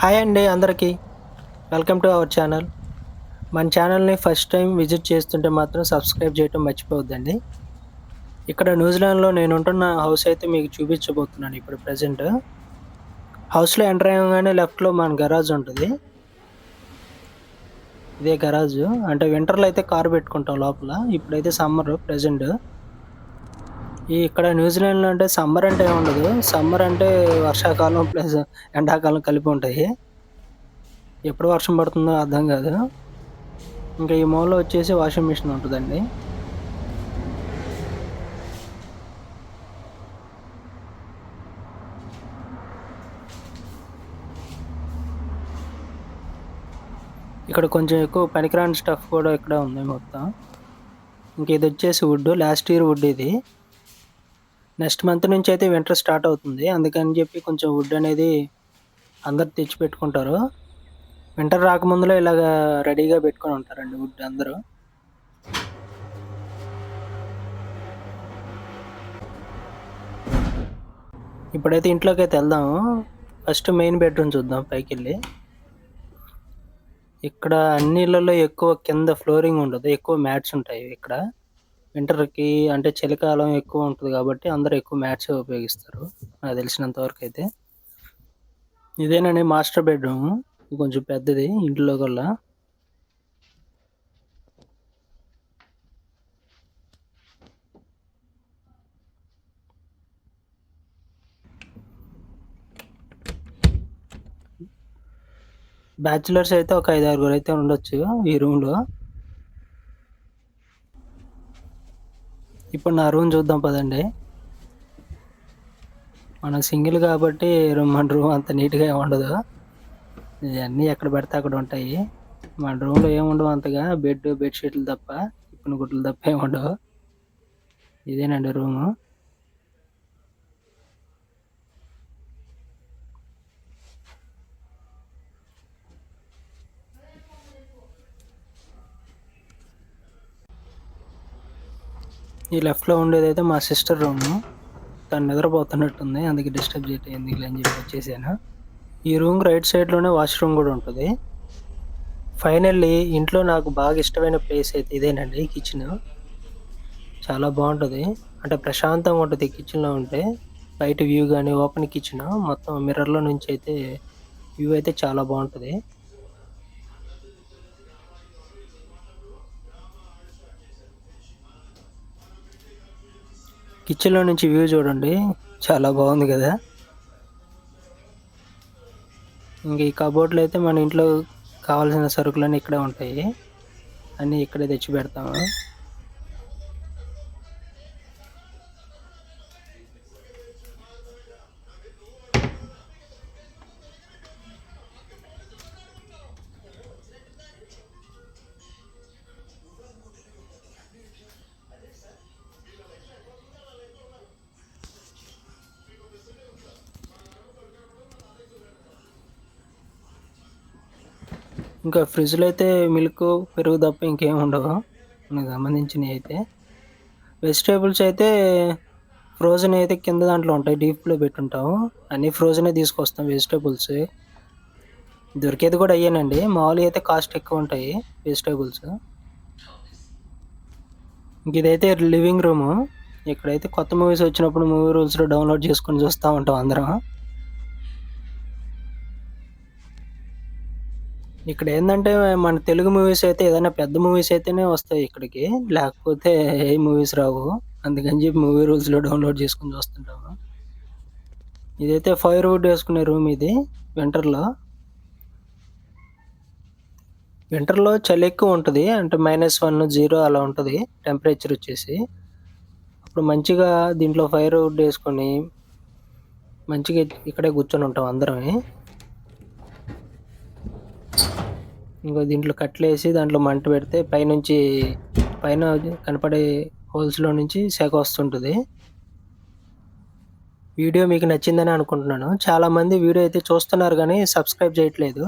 Hi అండి అందరికీ. Welcome to our channel. మన ఛానల్‌ని ఫస్ట్ టైం విజిట్ చేస్తుంటే మాత్రం సబ్స్క్రైబ్ చేయటం మర్చిపోవద్దండి. ఇక్కడ న్యూజిలాండ్‌లో నేనుంటున్న హౌస్ అయితే మీకు చూపించబోతున్నాను ఇప్పుడు ప్రెజెంట్. హౌస్‌లో ఎంటర్ అయ్యంగానే లెఫ్ట్‌లో మన గరాజ్ ఉంటది. ఇదే గరాజు. అంటే వింటర్‌లో అయితే కార్ పెట్టుకుంటాం లోపల. ఇప్పుడైతే సమ్మర్ ప్రెజెంట్. ఇక్కడ న్యూజిలాండ్‌లో అంటే సమ్మర్ అంటే ఏముండదు. సమ్మర్ అంటే వర్షాకాలం ప్లస్ ఎండాకాలం కలిపి ఉంటాయి. ఎప్పుడు వర్షం పడుతుందో అర్థం కాదు. ఇంకా ఈ మూలలో వచ్చేసి వాషింగ్ మిషన్ ఉంటదండి. ఇక్కడ కొంచెం ఎక్కువ పనికిరాని స్టఫ్ కూడా ఇక్కడే ఉంది మొత్తం. ఇంక ఇదొచ్చేసి వుడ్. లాస్ట్ ఇయర్ వుడ్ ఇది. నెక్స్ట్ మంత్ నుంచి అయితే వింటర్ స్టార్ట్ అవుతుంది. అందుకని చెప్పి కొంచెం వుడ్ అనేది అందరూ తెచ్చి పెట్టుకుంటారు. వింటర్ రాకముందులో ఇలాగా రెడీగా పెట్టుకొని ఉంటారండి వుడ్ అందరూ. ఇప్పుడైతే ఇంట్లోకైతే వెళ్దాము. ఫస్ట్ మెయిన్ బెడ్రూమ్ చూద్దాం పైకెళ్ళి. ఇక్కడ అన్ని ఇళ్లలో ఎక్కువ కింద ఫ్లోరింగ్ ఉండదు. ఎక్కువ మ్యాట్స్ ఉంటాయి ఇక్కడ. వింటర్‌కి అంటే చలికాలం ఎక్కువ ఉంటది కాబట్టి అందరూ ఎక్కువ మ్యాట్సే ఉపయోగిస్తారు. నాకు తెలిసినంత వరకైతే. ఇదేనండి మాస్టర్ బెడ్రూమ్. కొంచెం పెద్దది ఇంట్లో కల్లా. బ్యాచిలర్స్ అయితే ఒక 5, 6 అయితే ఉండొచ్చు ఈ రూమ్‌లో. ఇప్పుడు నా రూమ్ చూద్దాం పదండి. మనం సింగిల్ కాబట్టి మన రూమ్ అంత నీట్‌గా ఏమి ఉండదు. ఇవన్నీ ఎక్కడ పడితే అక్కడ ఉంటాయి. మన రూమ్‌లో ఏముండవు అంతగా. బెడ్‌షీట్లు తప్ప, ఇప్పిన గుడ్డలు తప్ప ఏముండవు. ఇదేనండి రూము. ఈ లెఫ్ట్‌లో ఉండేదైతే మా సిస్టర్ రూము. తను నిద్రపోతున్నట్టుంది. అందుకే డిస్టర్బ్ చేయటం ఎందుకులే అని చెప్పి వచ్చేసాను. ఈ రూమ్‌కి రైట్ సైడ్‌లోనే వాష్‌రూమ్ కూడా ఉంటది. ఫైనల్లీ ఇంట్లో నాకు బాగా ఇష్టమైన ప్లేస్ అయితే ఇదేనండి కిచెను. చాలా బావుంటది. అంటే ప్రశాంతంగా ఉంటది కిచెన్‌లో ఉంటే. బయట వ్యూ గాని, ఓపెన్ కిచెను. మొత్తం మిర్రర్‌లో నుంచి అయితే వ్యూ అయితే చాలా బావుంటది. కిచెన్‌లో నుంచి వ్యూ చూడండి. చాలా బాగుంది కదా! ఇంక ఈ కబోర్డ్‌లో అయితే మన ఇంట్లో కావాల్సిన సరుకులన్నీ ఇక్కడే ఉంటాయి. అన్నీ ఇక్కడే తెచ్చి పెడతాము. ఇంకా ఫ్రిడ్జ్‌లో అయితే మిల్కు, పెరుగు తప్ప ఇంకేమి ఉండవు. మనకు సంబంధించినయి అయితే. వెజిటబుల్స్ అయితే ఫ్రోజన్ అయితే కింద దాంట్లో ఉంటాయి. డీప్‌లో పెట్టుంటాము. అన్నీ ఫ్రోజనే తీసుకొస్తాం వెజిటబుల్స్. దొరికేది కూడా అయ్యేనండి. మామూలుగా అయితే కాస్ట్ ఎక్కువ ఉంటాయి వెజిటబుల్స్. ఇంక ఇదైతే లివింగ్ రూము. ఇక్కడైతే కొత్త మూవీస్ వచ్చినప్పుడు మూవీ రూల్స్‌లో డౌన్‌లోడ్ చేసుకొని చూస్తా ఉంటాం అందరం. ఇక్కడ ఏందంటే మన తెలుగు మూవీస్ అయితే ఏదైనా పెద్ద మూవీస్ అయితేనే వస్తాయి ఇక్కడికి. లేకపోతే ఏ మూవీస్ రావు. అందుకని చెప్పి మూవీ రూల్స్‌లో డౌన్‌లోడ్ చేసుకొని చూస్తుంటాము. ఇదైతే ఫైర్ వుడ్ వేసుకునే రూమ్ ఇది వింటర్‌లో. వింటర్‌లో చలి ఎక్కువ ఉంటది. అంటే -1, 0 అలా ఉంటది టెంపరేచర్ వచ్చేసి. అప్పుడు మంచిగా దీంట్లో ఫైర్ వుడ్ వేసుకొని మంచిగా ఇక్కడే కూర్చొని ఉంటాం అందరమే. ఇంకో దీంట్లో కట్టెలేసి దాంట్లో మంట పెడితే పైన కనపడే హోల్స్‌లో నుంచి సెగ వస్తుంటది. వీడియో మీకు నచ్చిందని అనుకుంటున్నాను. చాలామంది వీడియో అయితే చూస్తున్నారు గానీ సబ్స్క్రైబ్ చేయట్లేదు.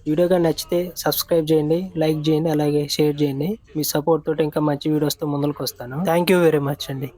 వీడియో గాని నచ్చితే సబ్స్క్రైబ్ చేయండి, లైక్ చేయండి, అలాగే షేర్ చేయండి. మీ సపోర్ట్ తోటి ఇంకా మంచి వీడియోస్‌తో ముందలకొస్తాను. థాంక్ యూ వెరీ మచ్ అండి.